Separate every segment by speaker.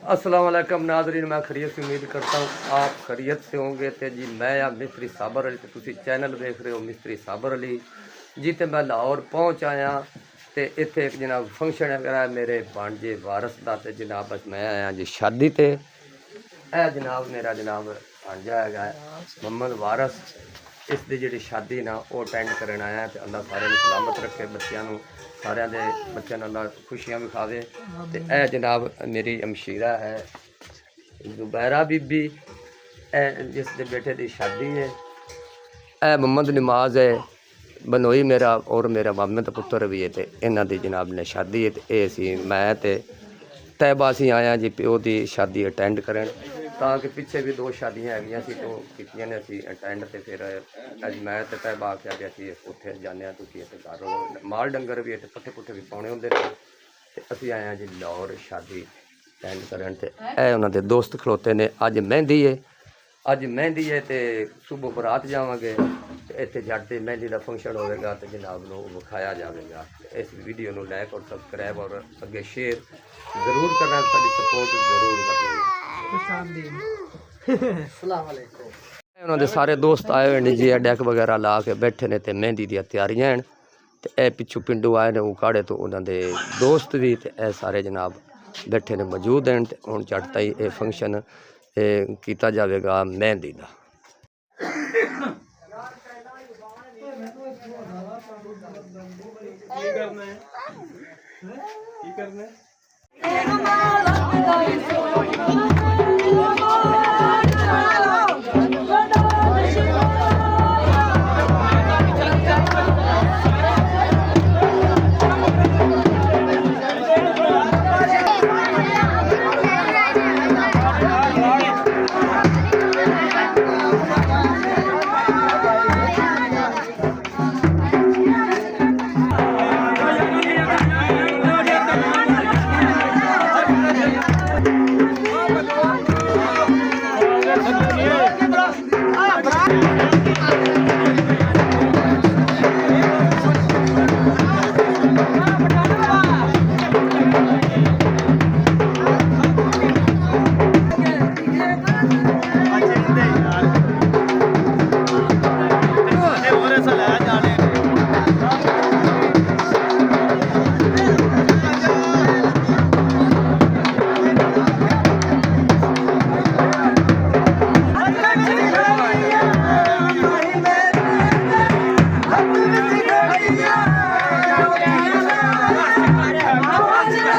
Speaker 1: अस्सलाम वालेकुम नाज़रीन, मैं खैरियत से उम्मीद करता हूँ आप खैरियत से होंगे। तो जी मैं आ मिस्त्री साबर अली, तो तुसी चैनल देख रहे हो मिस्त्री साबर अली जी। तो मैं लाहौर पहुँच आया तो इत्थे एक जनाब फंक्शन है मेरे भांजे वारस का। तो जनाब बस मैं आया जी शादी ते। जनाब मेरा जनाब भांजा है मोहम्मद वारस, इस दी जी शादी ना वो अटेंड करन आया। तो अल्लाह सारे सलामत रखे, बच्चों सारे दे बच्चों अल्लाह खुशियां विखावे। तो यह जनाब मेरी अमशीरा है जुबैरा बीबी, जिस दे बेटे की शादी है। यह मोहम्मद नमाज है बनोई मेरा और मेरा मामे का पुत्र भी है। तो इन्हों की जनाब ने शादी है। तो ये सी मैं तो तैयबा असी आया जी प्यो की शादी अटेंड करन, ताकि पिछे भी 2 शादियाँ है तो कीतियां ने असी अटेंड। तो फिर अज मैं तो तैयबा आख्या भी असी उत्थे जाने तुसीं इत्थे घर माल डंगर भी पट्ठे पुट्ठे भी पाने होंगे। तो असी आए जी लाहौर शादी अटेंड करन। तो यह उन्होंने दोस्त खलोते ने। अज मेहंदी है, अज मेहंदी है तो सुबह बरात जावांगे। इत्थे जट मेहंदी का फंक्शन होगा तो जनाब को विखाया जाएगा। इस वीडियो को लाइक और सबसक्राइब और अगे शेयर जरूर करना, साड़ी सपोर्ट जरूर करनी। उन्होंने सारे दोस्त आए हुए जी, डैक वगैरह ला के बैठे ने। तो मेहंदी दी तैयारियां हैं। तो यह पिछू पिंडू आए ने उकाड़े तो उन्होंने दोस्त भी। तो यह सारे जनाब बैठे ने मौजूद हैं। तो हुण झट ताई ये फंक्शन किया जाएगा मेहंदी का।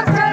Speaker 2: Yeah.